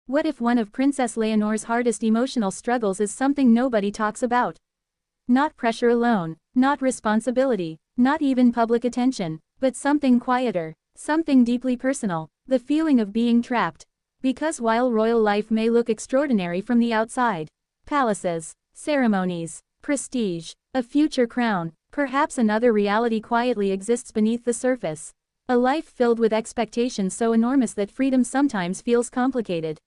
What if one of Princess Leonor's hardest emotional struggles is something nobody talks about? Not pressure alone, not responsibility, not even public attention, but something quieter, something deeply personal, the feeling of being trapped. Because while royal life may look extraordinary from the outside, palaces, ceremonies, prestige, a future crown, perhaps another reality quietly exists beneath the surface. A life filled with expectations so enormous that freedom sometimes feels complicated.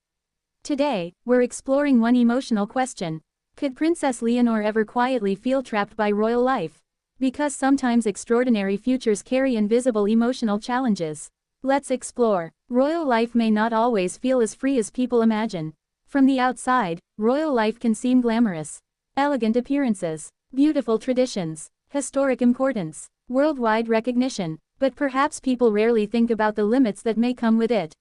Today, we're exploring one emotional question. Could Princess Leonor ever quietly feel trapped by royal life? Because sometimes extraordinary futures carry invisible emotional challenges. Let's explore. Royal life may not always feel as free as people imagine. From the outside, royal life can seem glamorous. Elegant appearances, beautiful traditions, historic importance, worldwide recognition, but perhaps people rarely think about the limits that may come with it.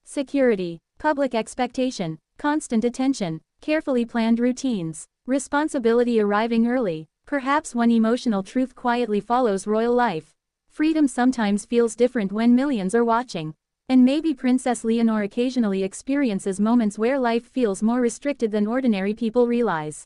Security, public expectation, constant attention, carefully planned routines, responsibility arriving early. Perhaps one emotional truth quietly follows royal life. Freedom sometimes feels different when millions are watching. And maybe Princess Leonor occasionally experiences moments where life feels more restricted than ordinary people realize.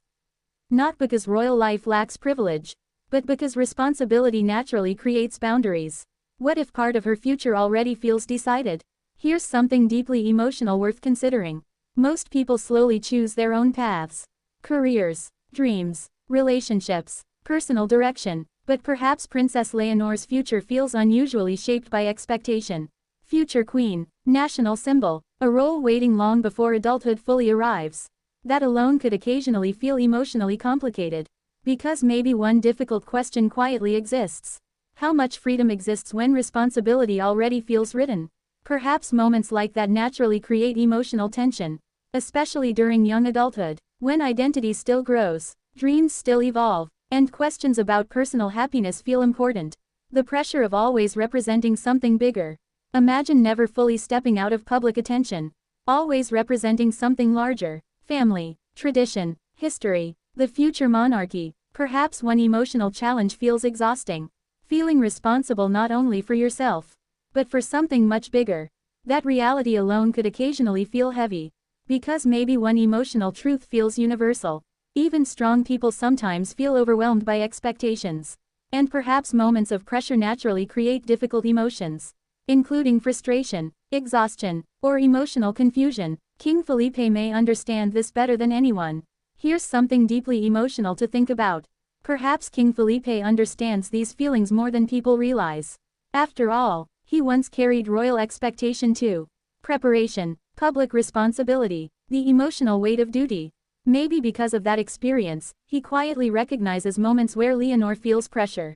Not because royal life lacks privilege, but because responsibility naturally creates boundaries. What if part of her future already feels decided? Here's something deeply emotional worth considering. Most people slowly choose their own paths. Careers, dreams, relationships, personal direction, but perhaps Princess Leonor's future feels unusually shaped by expectation. Future queen, national symbol, a role waiting long before adulthood fully arrives. That alone could occasionally feel emotionally complicated. Because maybe one difficult question quietly exists. How much freedom exists when responsibility already feels written? Perhaps moments like that naturally create emotional tension. Especially during young adulthood, when identity still grows, dreams still evolve, and questions about personal happiness feel important. The pressure of always representing something bigger. Imagine never fully stepping out of public attention. Always representing something larger. Family, tradition, history, the future monarchy. Perhaps one emotional challenge feels exhausting. Feeling responsible not only for yourself, but for something much bigger. That reality alone could occasionally feel heavy. Because maybe one emotional truth feels universal. Even strong people sometimes feel overwhelmed by expectations. And perhaps moments of pressure naturally create difficult emotions, including frustration, exhaustion, or emotional confusion. King Felipe may understand this better than anyone. Here's something deeply emotional to think about. Perhaps King Felipe understands these feelings more than people realize. After all, he once carried royal expectation too. Preparation, public responsibility, the emotional weight of duty. Maybe because of that experience, he quietly recognizes moments where Leonor feels pressure.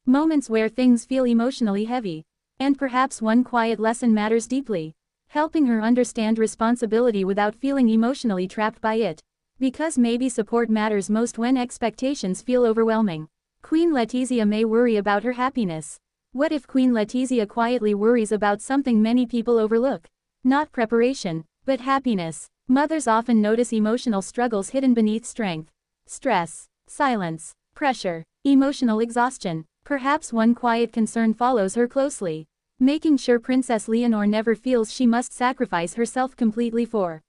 Moments where things feel emotionally heavy. And perhaps one quiet lesson matters deeply. Helping her understand responsibility without feeling emotionally trapped by it. Because maybe support matters most when expectations feel overwhelming. Queen Letizia may worry about her happiness. What if Queen Letizia quietly worries about something many people overlook? Not preparation, but happiness. Mothers often notice emotional struggles hidden beneath strength. Stress, silence, pressure, emotional exhaustion. Perhaps one quiet concern follows her closely. Making sure Princess Leonor never feels she must sacrifice herself completely for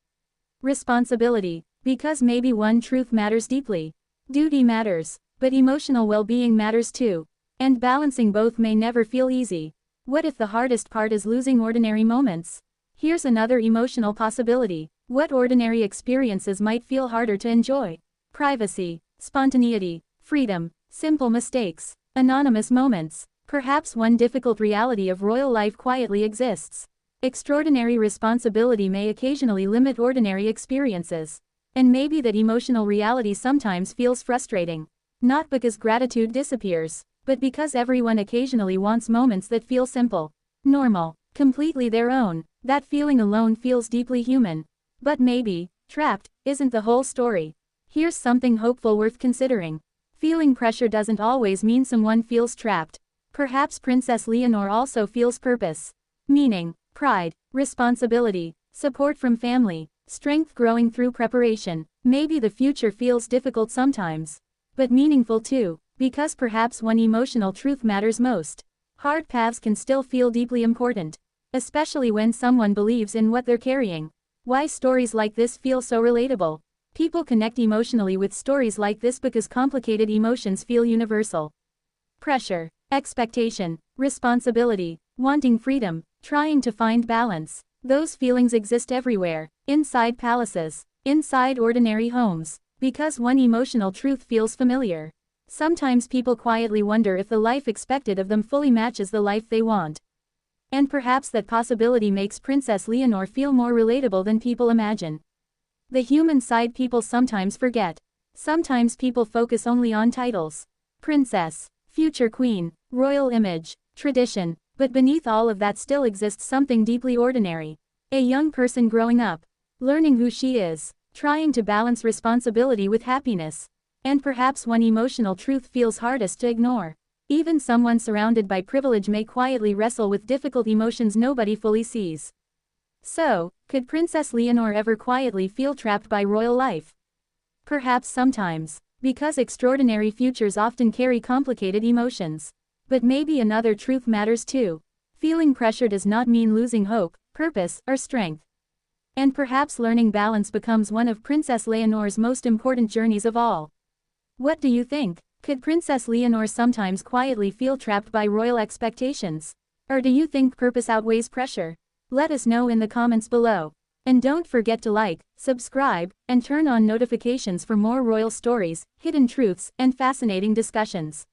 responsibility. Because maybe one truth matters deeply. Duty matters, but emotional well-being matters too. And balancing both may never feel easy. What if the hardest part is losing ordinary moments? Here's another emotional possibility. What ordinary experiences might feel harder to enjoy? Privacy, spontaneity, freedom, simple mistakes, anonymous moments. Perhaps one difficult reality of royal life quietly exists. Extraordinary responsibility may occasionally limit ordinary experiences. And maybe that emotional reality sometimes feels frustrating. Not because gratitude disappears, but because everyone occasionally wants moments that feel simple, normal, completely their own. That feeling alone feels deeply human. But maybe, trapped, isn't the whole story. Here's something hopeful worth considering. Feeling pressure doesn't always mean someone feels trapped. Perhaps Princess Leonor also feels purpose, meaning, pride, responsibility, support from family, strength growing through preparation. Maybe the future feels difficult sometimes, but meaningful too, because perhaps one emotional truth matters most. Hard paths can still feel deeply important, especially when someone believes in what they're carrying. Why stories like this feel so relatable? People connect emotionally with stories like this because complicated emotions feel universal. Pressure, expectation, responsibility, wanting freedom, trying to find balance. Those feelings exist everywhere, inside palaces, inside ordinary homes, because one emotional truth feels familiar. Sometimes people quietly wonder if the life expected of them fully matches the life they want. And perhaps that possibility makes Princess Leonor feel more relatable than people imagine. The human side people sometimes forget. Sometimes people focus only on titles. Princess, future queen, royal image, tradition, but beneath all of that still exists something deeply ordinary. A young person growing up, learning who she is, trying to balance responsibility with happiness. And perhaps one emotional truth feels hardest to ignore. Even someone surrounded by privilege may quietly wrestle with difficult emotions nobody fully sees. So, could Princess Leonor ever quietly feel trapped by royal life? Perhaps sometimes, because extraordinary futures often carry complicated emotions. But maybe another truth matters too. Feeling pressure does not mean losing hope, purpose, or strength. And perhaps learning balance becomes one of Princess Leonor's most important journeys of all. What do you think? Could Princess Leonor sometimes quietly feel trapped by royal expectations? Or do you think purpose outweighs pressure? Let us know in the comments below. And don't forget to like, subscribe, and turn on notifications for more royal stories, hidden truths, and fascinating discussions.